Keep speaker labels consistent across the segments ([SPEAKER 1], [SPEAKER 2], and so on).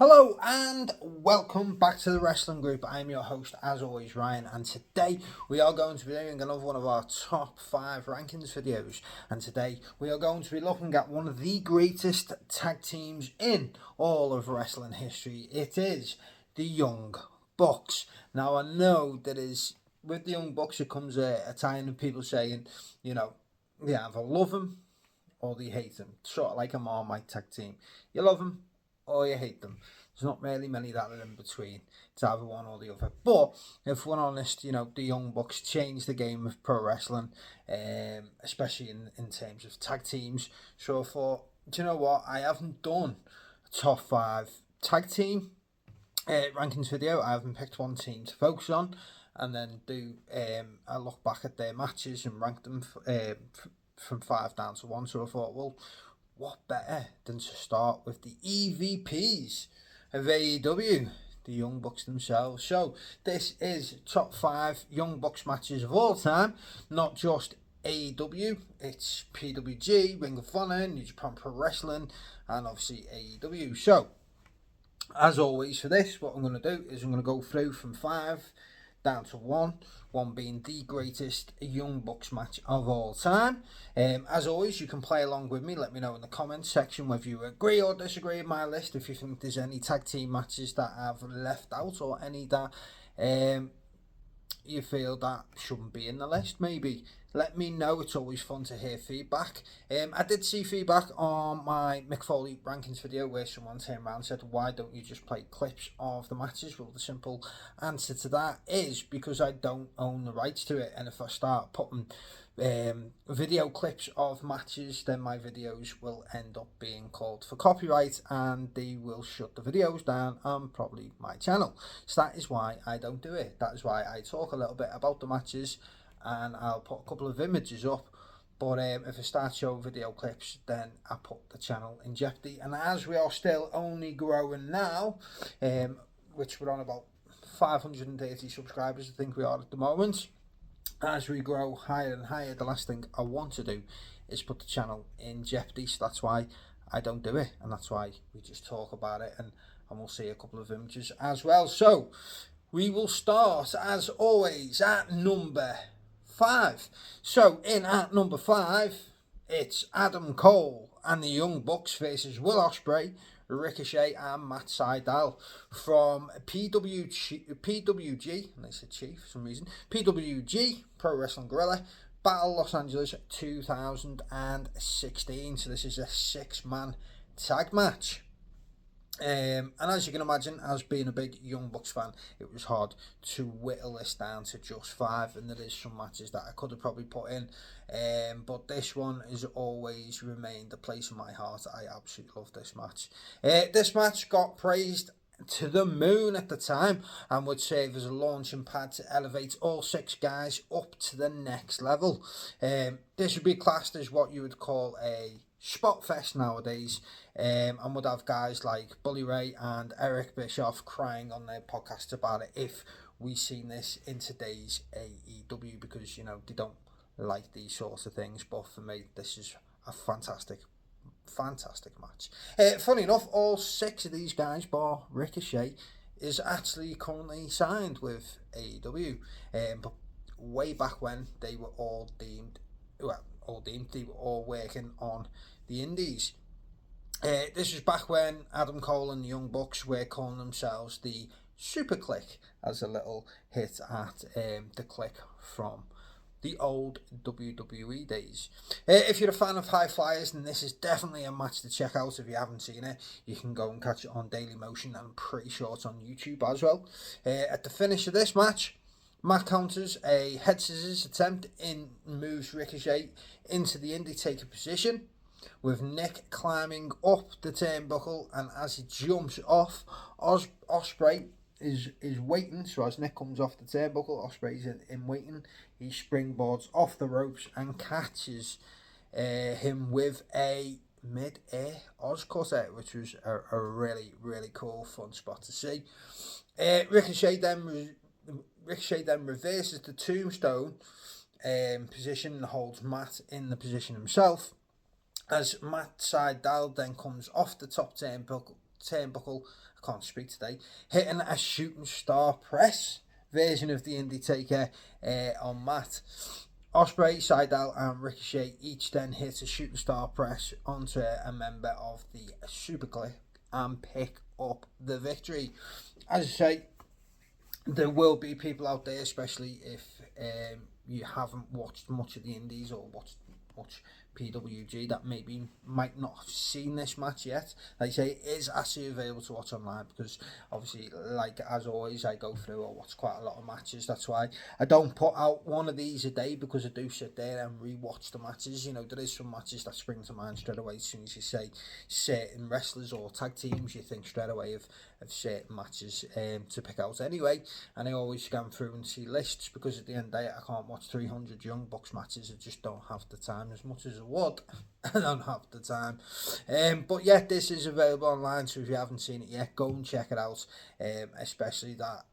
[SPEAKER 1] Hello and welcome back to the Wrestling Group. I'm your host, as always, Ryan, and today we are going to be doing another one of our top 5 rankings videos. And today we are going to be looking at one of the greatest tag teams in all of wrestling history. It is the Young Bucks. Now, I know that is with the Young Bucks, it comes a time of people saying, you either love them or you hate them. Sort of like a Marmite tag team. You love them or you hate them. There's not really many that are in between. It's either one or the other. But if we're honest, the Young Bucks changed the game of pro wrestling, especially in terms of tag teams. So I thought, do you know what? I haven't done a top 5 tag team rankings video. I haven't picked one team to focus on and then do a look back at their matches and rank them from 5 down to 1. So I thought, well, what better than to start with the EVPs of AEW, the Young Bucks themselves. So this is top 5 Young Bucks matches of all time, not just AEW. It's PWG, Ring of Honor, New Japan Pro Wrestling, and obviously AEW. So as always for this, what I'm going to do is I'm going to go through from 5 down to 1 being the greatest Young Bucks match of all time. As always, you can play along with me. Let me know in the comments section whether you agree or disagree with my list, if you think there's any tag team matches that I've left out or any that you feel that shouldn't be in the list. Maybe let me know. It's always fun to hear feedback. I did see feedback on my Mick Foley rankings video where someone turned around and said, why don't you just play clips of the matches? Well, the simple answer to that is because I don't own the rights to it, and if I start putting video clips of matches, then my videos will end up being called for copyright and they will shut the videos down on probably my channel. So that is why I don't do it. That is why I talk a little bit about the matches and I'll put a couple of images up, but if I start showing video clips, then I put the channel in jeopardy. And as we are still only growing now, which we're on about 530 subscribers, I think we are at the moment, as we grow higher and higher, the last thing I want to do is put the channel in jeopardy. So that's why I don't do it, and that's why we just talk about it, and we'll see a couple of images as well. So we will start as always at number 5. So in at number 5, it's Adam Cole and the Young Bucks versus Will Ospreay, Ricochet and Matt Sydal from PWG, and they said Chief for some reason, PWG, Pro Wrestling Guerrilla, Battle Los Angeles 2016. So this is a 6-man tag match. And as you can imagine, as being a big Young Bucks fan, it was hard to whittle this down to just 5, and there is some matches that I could have probably put in, but this one has always remained a place in my heart. I absolutely love this match. This match got praised to the moon at the time and would serve as a launching pad to elevate all 6 guys up to the next level. This would be classed as what you would call a spot fest nowadays, and would have guys like Bully Ray and Eric Bischoff crying on their podcasts about it if we seen this in today's AEW, because they don't like these sorts of things. But for me, this is a fantastic match. Funny enough, all 6 of these guys bar Ricochet is actually currently signed with AEW, but way back when they were all deemed they were all working on the indies. This was back when Adam Cole and the Young Bucks were calling themselves the Super Click, as a little hit at the Click from the old WWE days. If you're a fan of High Flyers, then this is definitely a match to check out. If you haven't seen it, you can go and catch it on Daily Motion, and I'm pretty sure it's on YouTube as well. At the finish of this match, Matt counters a head scissors attempt in, moves Ricochet into the Undertaker position, with Nick climbing up the turnbuckle, and as he jumps off, Ospreay is waiting. So as Nick comes off the turnbuckle, Ospreay's in waiting. He springboards off the ropes and catches him with a mid-air Oz cutter, which was a really, really cool, fun spot to see. Ricochet then reverses the tombstone position and holds Matt in the position himself, as Matt Sydal then comes off the top turnbuckle, I can't speak today, hitting a shooting star press version of the Undertaker on mat. Ospreay, Sydal and Ricochet each then hit a shooting star press onto a member of the Super Click and pick up the victory. As I say, there will be people out there, especially if you haven't watched much of the Indies or watched much PWG, that maybe might not have seen this match yet. Like I say, it is actually available to watch online, because obviously, like as always, I go through or watch quite a lot of matches. That's why I don't put out one of these a day, because I do sit there and re-watch the matches. You know, there is some matches that spring to mind straight away as soon as you say certain wrestlers or tag teams. You think straight away of certain matches to pick out anyway. And I always scan through and see lists, because at the end of the day, I can't watch 300 Young Bucks matches. I just don't have the time. As much as I would, I don't have the time. But yeah, this is available online, so if you haven't seen it yet, go and check it out. Especially that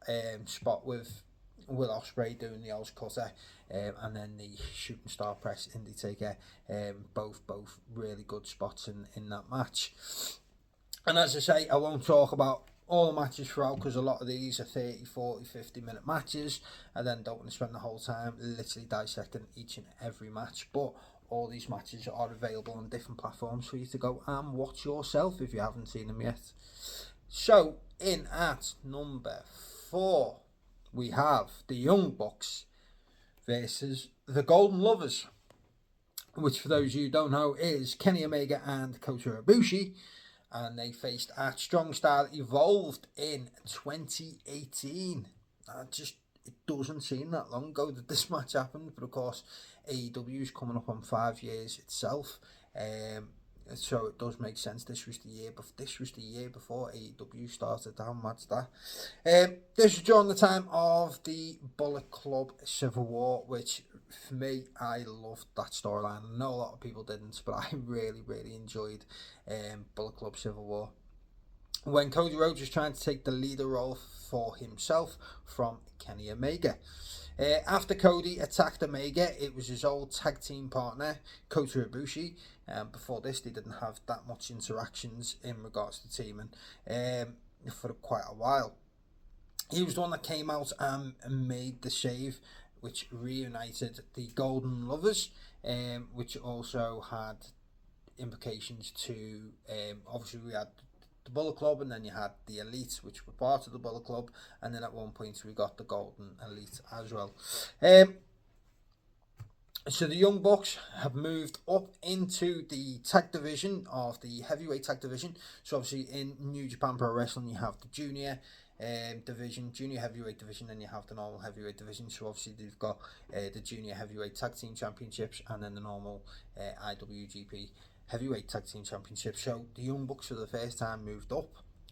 [SPEAKER 1] spot with Will Ospreay doing the Oz Cutter, and then the shooting star press Undertaker. Both really good spots in that match. And as I say, I won't talk about all the matches throughout, because a lot of these are 30, 40, 50 minute matches. I then don't want to spend the whole time literally dissecting each and every match. But all these matches are available on different platforms for you to go and watch yourself if you haven't seen them yet. So, in at number 4, we have the Young Bucks versus the Golden Lovers, which for those of you who don't know is Kenny Omega and Kota Ibushi. And they faced at Strong Style Evolved in 2018. It doesn't seem that long ago that this match happened, but of course AEW is coming up on 5 years itself, so it does make sense. This was the year before AEW started. How mad's that? This was during the time of the Bullet Club Civil War, which for me, I loved that storyline. I know a lot of people didn't, but I really enjoyed Bullet Club Civil War, when Cody Rhodes was trying to take the leader role for himself from Kenny Omega. After Cody attacked Omega, it was his old tag team partner, Kota Ibushi. Before this, they didn't have that much interactions in regards to teaming for quite a while. He was the one that came out and made the save, which reunited the Golden Lovers, which also had implications to, obviously we had the Bullet Club, and then you had the Elite, which were part of the Bullet Club, and then at one point we got the Golden Elite as well. So the Young Bucks have moved up into the tag division of the heavyweight tag division. So obviously in New Japan Pro Wrestling, you have the junior division, junior heavyweight division, and you have the normal heavyweight division. So obviously they've got the junior heavyweight tag team championships, and then the normal IWGP heavyweight tag team championship. So the Young Bucks for the first time moved up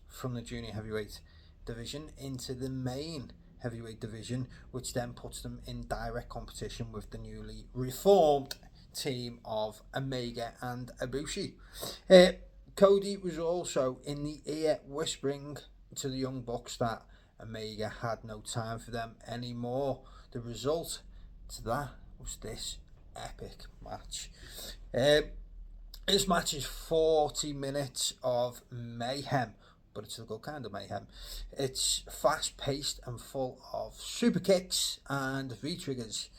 [SPEAKER 1] from the junior heavyweight division into the main heavyweight division, which then puts them in direct competition with the newly reformed team of Omega and Ibushi. Cody was also in the ear whispering to the Young Bucks that Omega had no time for them anymore. The result to that was this epic match. This match is 40 minutes of mayhem, but it's a good kind of mayhem. It's fast-paced and full of super kicks and V-triggers,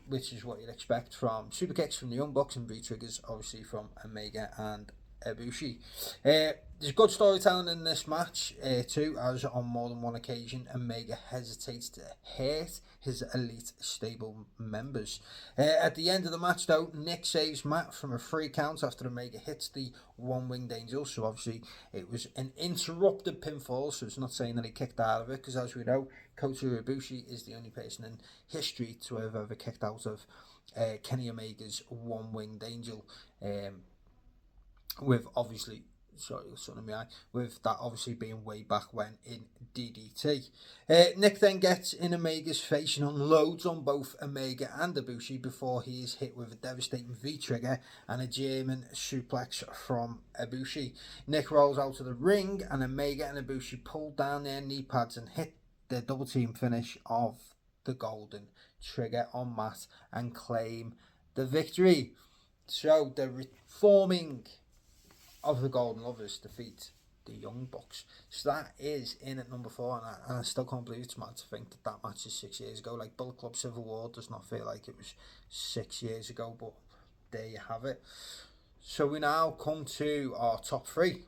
[SPEAKER 1] which is what you'd expect from super kicks from the Young Bucks and V-triggers, obviously, from Omega and Ibushi. There's good storytelling in this match too, as on more than one occasion Omega hesitates to hurt his Elite stable members. At the end of the match though, Nick saves Matt from a free count after Omega hits the one-winged angel. So obviously it was an interrupted pinfall, so it's not saying that he kicked out of it, because as we know, Kota Ibushi is the only person in history to have ever kicked out of Kenny Omega's one-winged angel, with obviously, with that obviously being way back when in DDT. Nick then gets in Omega's face and unloads on both Omega and Ibushi before he is hit with a devastating V-trigger and a German suplex from Ibushi. Nick rolls out of the ring, and Omega and Ibushi pull down their knee pads and hit their double team finish of the Golden Trigger on Matt and claim the victory. So the reforming of the Golden Lovers defeat the Young Bucks. So that is in at number 4, and I still can't believe it's mad to think that that match is 6 years ago. Like, Bullet Club Civil War does not feel like it was 6 years ago, but there you have it. So we now come to our top 3.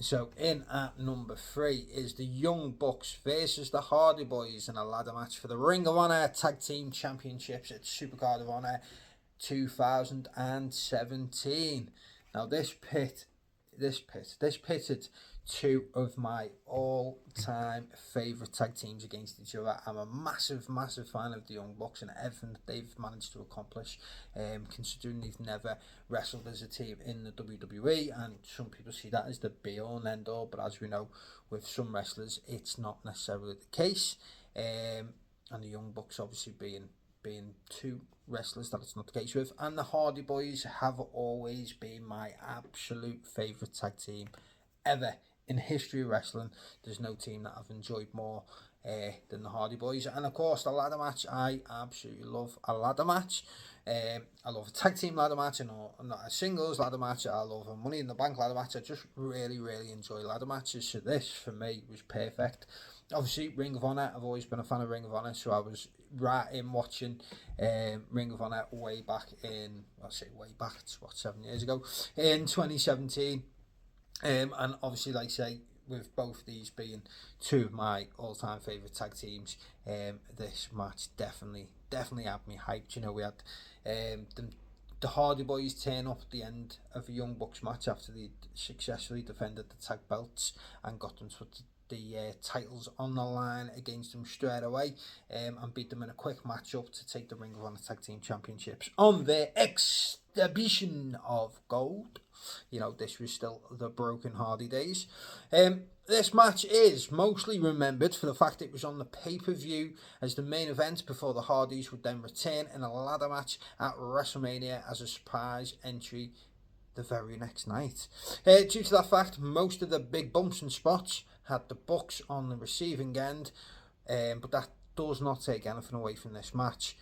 [SPEAKER 1] So in at number 3 is the Young Bucks versus the Hardy Boys in a ladder match for the Ring of Honor Tag Team Championships at Supercard of Honor 2017. Now this pitted 2 of my all-time favourite tag teams against each other. I'm a massive fan of the Young Bucks and everything that they've managed to accomplish, considering they've never wrestled as a team in the WWE, and some people see that as the be-all and end-all, but as we know, with some wrestlers, it's not necessarily the case, and the Young Bucks obviously being 2 wrestlers that it's not the case with, and the Hardy Boys have always been my absolute favourite tag team ever in history of wrestling. There's no team that I've enjoyed more than the Hardy Boys. And of course, the ladder match, I absolutely love a ladder match. I love a tag team ladder match, and not a singles ladder match. I love a Money in the Bank ladder match. I just really enjoy ladder matches. So this, for me, was perfect. Obviously, Ring of Honor, I've always been a fan of Ring of Honor, so I was right in watching Ring of Honor way back, it's 7 years ago, in 2017. And obviously, like I say, with both these being 2 of my all-time favourite tag teams, this match definitely had me hyped. You know, we had the Hardy Boys turn up at the end of a Young Bucks match after they successfully defended the tag belts and got them to put the titles on the line against them straight away, and beat them in a quick match-up to take the Ring of Honor Tag Team Championships on their exhibition of gold. You know, this was still the Broken Hardy days. This match is mostly remembered for the fact it was on the pay-per-view as the main event before the Hardys would then return in a ladder match at WrestleMania as a surprise entry the very next night. Due to that fact, most of the big bumps and spots had the Bucks on the receiving end, but that does not take anything away from this match.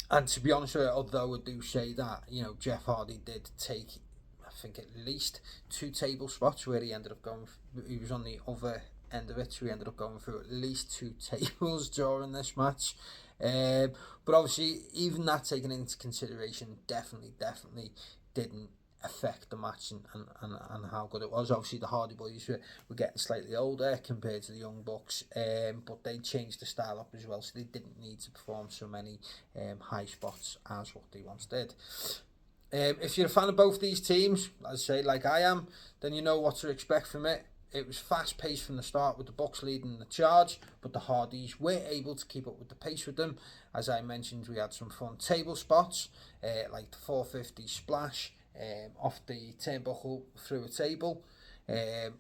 [SPEAKER 1] And to be honest with you, although I do say that, you know, Jeff Hardy did take, I think, at least 2 table spots where he ended up going, he was on the other end of it, so he ended up going through at least 2 tables during this match. But obviously, even that taken into consideration, definitely didn't affect the match and how good it was. Obviously, the Hardy Boys were getting slightly older compared to the Young Bucks, but they changed the style up as well, so they didn't need to perform so many high spots as what they once did. If you're a fan of both these teams, as I say, like I am, then you know what to expect from it. It was fast-paced from the start with the Bucks leading the charge, but the Hardys were able to keep up with the pace with them. As I mentioned, we had some fun table spots, like the 450 splash off the turnbuckle through a table.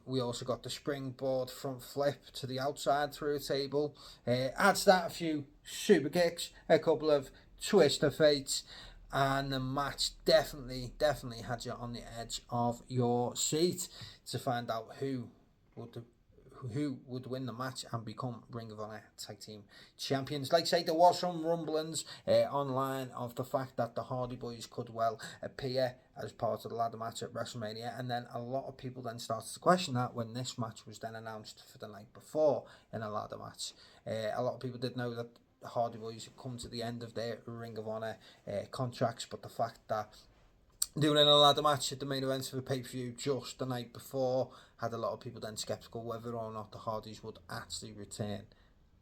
[SPEAKER 1] We also got the springboard front flip to the outside through a table. Add to that a few super kicks, a couple of twister fates, and the match definitely had you on the edge of your seat to find out who would win the match and become Ring of Honor Tag Team Champions. Like I say, there was some rumblings online of the fact that the Hardy Boys could well appear as part of the ladder match at WrestleMania, and then a lot of people then started to question that when this match was then announced for the night before in a ladder match. A lot of people did know that the Hardy Boys had come to the end of their Ring of Honor contracts, but the fact that doing a ladder match at the main event of the pay-per-view just the night before had a lot of people then sceptical whether or not the Hardys would actually return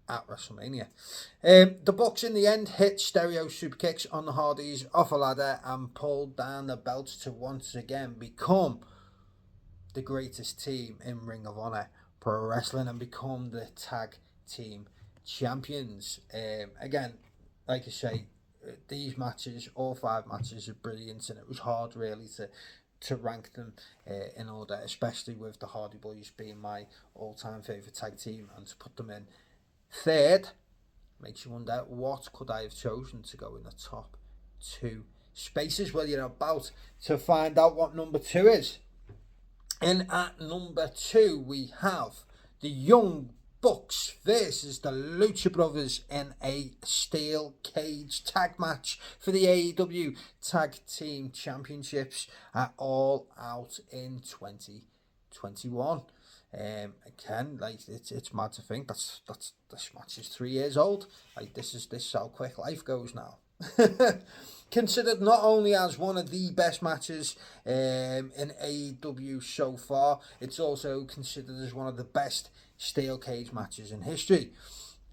[SPEAKER 1] at WrestleMania. The Bucks in the end hit stereo super kicks on the Hardys off a ladder and pulled down the belts to once again become the greatest team in Ring of Honor Pro Wrestling and become the tag team champions. Again, like I say, these matches, all 5 matches, are brilliant, and it was hard really to rank them in order, especially with the Hardy Boys being my all-time favourite tag team, and to put them in third makes you wonder, what could I have chosen to go in the top 2 spaces? Well, you're about to find out what number 2 is. And at number 2 we have the Young Bucks versus the Lucha Brothers in a steel cage tag match for the AEW Tag Team Championships at All Out in 2021. Again, like it's mad to think that's this match is 3 years old. Like this is how quick life goes now. Considered not only as one of the best matches in AEW so far, it's also considered as one of the best steel cage matches in history.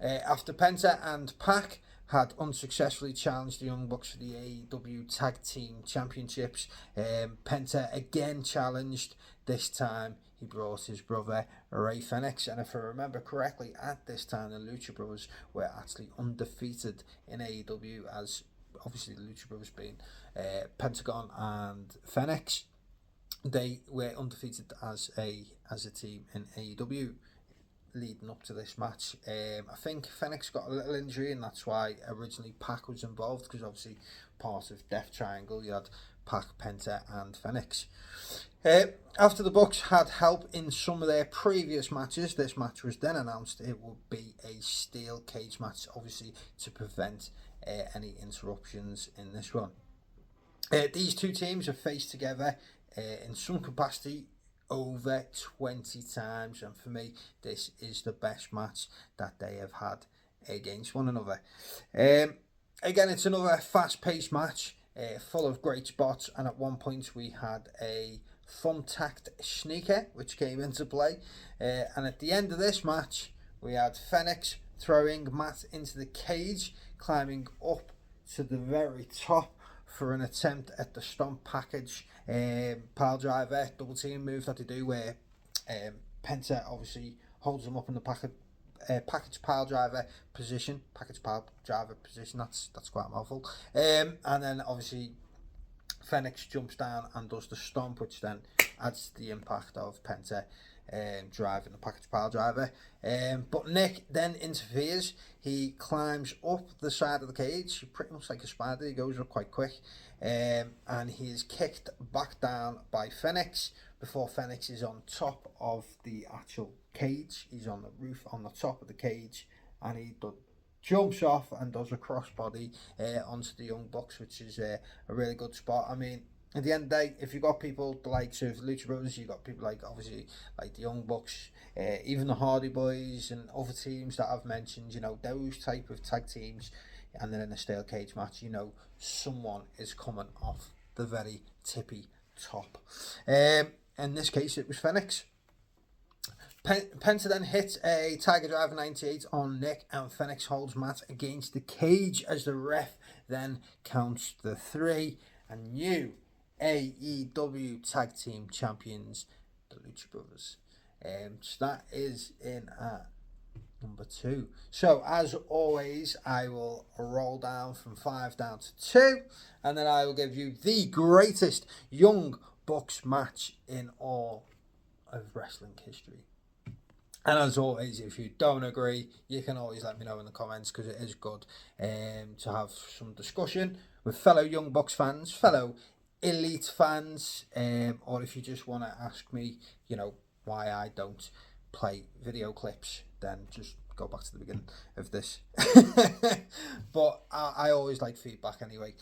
[SPEAKER 1] After Penta and Pac had unsuccessfully challenged the Young Bucks for the AEW Tag Team Championships, Penta again challenged. This time he brought his brother Rey Fenix, and if I remember correctly, at this time the Lucha Brothers were actually undefeated in AEW, as obviously the Lucha Brothers being Pentagon and Fenix. They were undefeated as a team in AEW leading up to this match. I think Fenix got a little injury, and that's why originally Pac was involved, because obviously part of Death Triangle you had Pac, Penta and Fenix. After the Bucks had help in some of their previous matches, this match was then announced it would be a steel cage match, obviously to prevent any interruptions in this one. These two teams have faced together in some capacity over 20 times, and for me this is the best match that they have had against one another. Again, it's another fast-paced match, full of great spots, and at one point we had a thumbtacked sneaker which came into play, and at the end of this match we had Fenix throwing Matt into the cage, climbing up to the very top for an attempt at the stomp package pile driver double team move that they do, where Penta obviously holds them up in the package pile driver position. That's quite a mouthful. And then obviously Fenix jumps down and does the stomp, which then adds to the impact of Penta driving the package pile driver. But Nick then interferes. He climbs up the side of the cage, pretty much like a spider. He goes up quite quick, and he is kicked back down by Fenix before Fenix is on top of the actual cage. He's on the roof on the top of the cage, and he jumps off and does a crossbody onto the Young Bucks, which is a really good spot. I mean, at the end of the day, if you've got people the likes of Lucha Brothers, you've got people like, obviously, like the Young Bucks, even the Hardy Boys and other teams that I've mentioned, you know, those type of tag teams, and then in a steel cage match, you know, someone is coming off the very tippy top. In this case, it was Fenix. Penta then hits a Tiger Driver 98 on Nick, and Fenix holds Matt against the cage as the ref then counts the 3, and new AEW Tag Team Champions, the Lucha Brothers. So that is in at number 2. So as always, I will roll down from 5 down to 2, and then I will give you the greatest Young Bucks match in all of wrestling history. And as always, if you don't agree, you can always let me know in the comments, because it is good to have some discussion with fellow Young Bucks fans, fellow Elite fans, or if you just want to ask me, you know, why I don't play video clips, then just go back to the beginning of this. But I always like feedback anyway.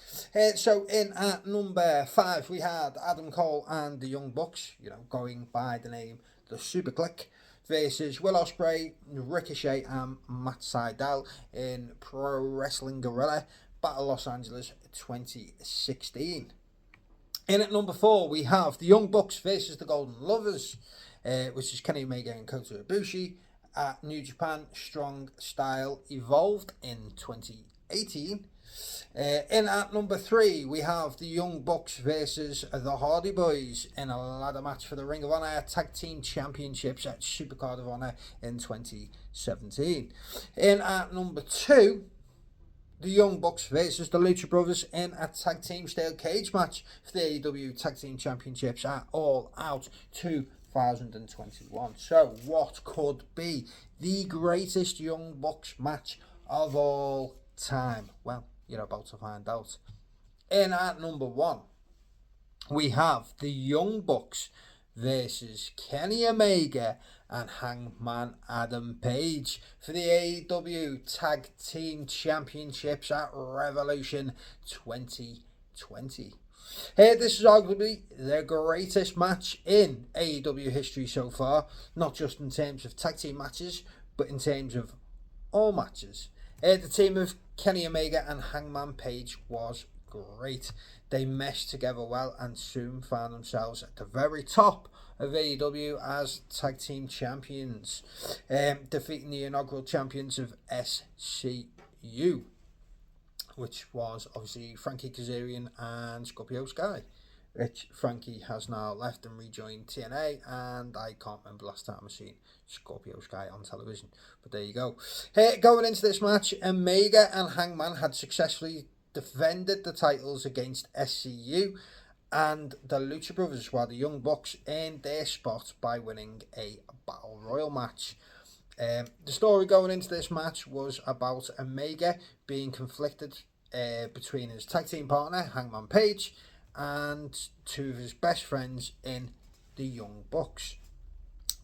[SPEAKER 1] So in at number 5, we had Adam Cole and the Young Bucks, you know, going by the name the Super Click, versus Will Ospreay, Ricochet and Matt Sydal in Pro Wrestling Guerrilla Battle Los Angeles 2016. In at number 4, we have the Young Bucks versus the Golden Lovers, which is Kenny Omega and Kota Ibushi at New Japan Strong Style Evolved in 2018. In at number 3, we have the Young Bucks versus the Hardy Boys in a ladder match for the Ring of Honor Tag Team Championships at Supercard of Honor in 2017. In at number 2, the Young Bucks versus the Lucha Brothers in a Tag Team Steel Cage match for the AEW Tag Team Championships at All Out 2021. So, what could be the greatest Young Bucks match of all time? Well, you're about to find out. In at number 1, we have the Young Bucks versus Kenny Omega and Hangman Adam Page for the AEW Tag Team Championships at Revolution 2020. This is arguably the greatest match in AEW history so far, not just in terms of tag team matches, but in terms of all matches. The team of Kenny Omega and Hangman Page was great. They meshed together well and soon found themselves at the very top of AEW as tag team champions, defeating the inaugural champions of SCU, which was obviously Frankie Kazarian and Scorpio Sky, which Frankie has now left and rejoined TNA, and I can't remember last time I've seen Scorpio Sky on television, but there you go. Going into this match, Omega and Hangman had successfully defended the titles against SCU and the Lucha Brothers, while the Young Bucks earned their spot by winning a Battle Royal match. The story going into this match was about Omega being conflicted between his tag team partner, Hangman Page, and two of his best friends in the Young Bucks.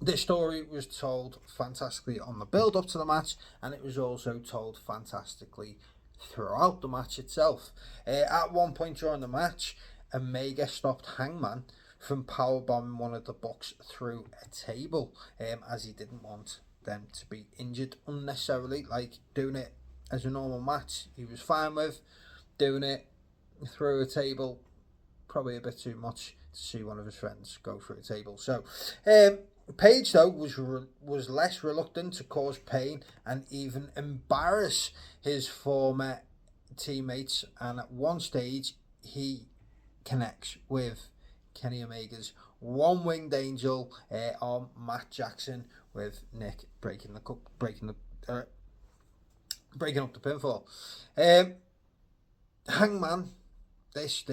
[SPEAKER 1] This story was told fantastically on the build-up to the match, and it was also told fantastically throughout the match itself. At one point during the match, Omega stopped Hangman from powerbombing one of the Bucks through a table, as he didn't want them to be injured unnecessarily. Like, doing it as a normal match he was fine with, doing it through a table, probably a bit too much to see one of his friends go through a table. So Page though was less reluctant to cause pain and even embarrass his former teammates, and at one stage he connects with Kenny Omega's one-winged angel on Matt Jackson, with Nick breaking up the pinfall. Hangman, this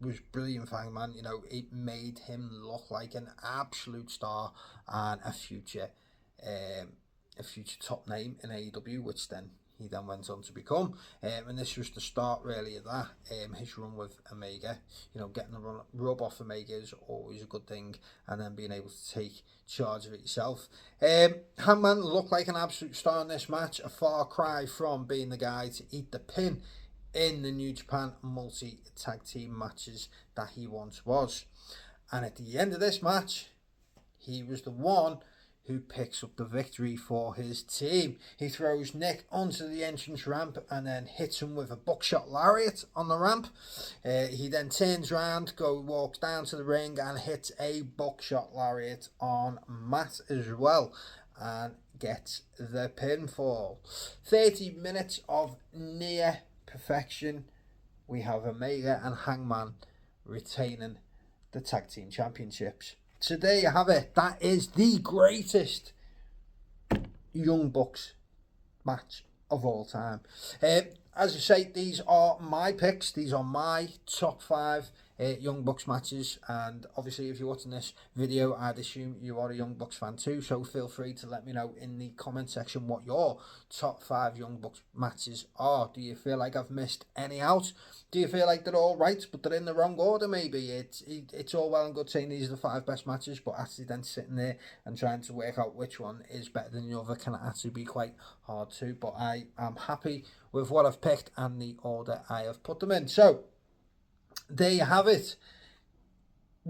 [SPEAKER 1] was brilliant for Hangman. You know, it made him look like an absolute star and a future top name in AEW, which he then went on to become. And this was the start really of that. His run with Omega, you know, getting the rub off Omega is always a good thing, and then being able to take charge of it yourself. Hangman looked like an absolute star in this match, a far cry from being the guy to eat the pin in the New Japan multi-tag team matches that he once was. And at the end of this match, he was the one who picks up the victory for his team. He throws Nick onto the entrance ramp and then hits him with a buckshot lariat on the ramp. He then turns around, walks down to the ring and hits a buckshot lariat on Matt as well, and gets the pinfall. 30 minutes of near perfection. We have Omega and Hangman retaining the tag team championships. So there you have it. That is the greatest Young Bucks match of all time. As I say, these are my picks. These are my top 5 Young Bucks matches. And obviously, if you're watching this video, I'd assume you are a Young Bucks fan too. So feel free to let me know in the comment section what your top 5 Young Bucks matches are. Do you feel like I've missed any out? Do you feel like they're all right, but they're in the wrong order maybe? It's all well and good saying these are the 5 best matches, but actually then sitting there and trying to work out which one is better than the other can actually be quite hard to. But I am happy with what I've picked and the order I have put them in. So there you have it.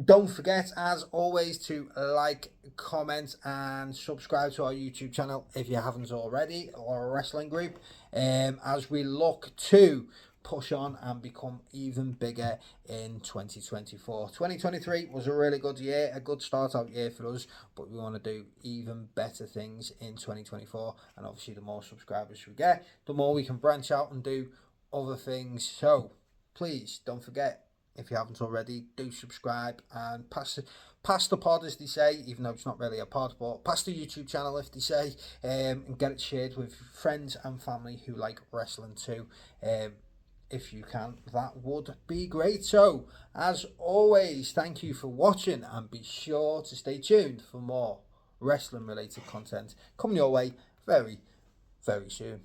[SPEAKER 1] Don't forget, as always, to like, comment and subscribe to our YouTube channel if you haven't already, or a wrestling group, as we look to push on and become even bigger in 2024. 2023 was a really good year, a good start out year for us, but we want to do even better things in 2024, and obviously the more subscribers we get, the more we can branch out and do other things. So please don't forget, if you haven't already, do subscribe and pass the pod, as they say, even though it's not really a pod, but pass the YouTube channel, if they say, and get it shared with friends and family who like wrestling too. If you can, that would be great. So, as always, thank you for watching, and be sure to stay tuned for more wrestling related content coming your way very, very soon.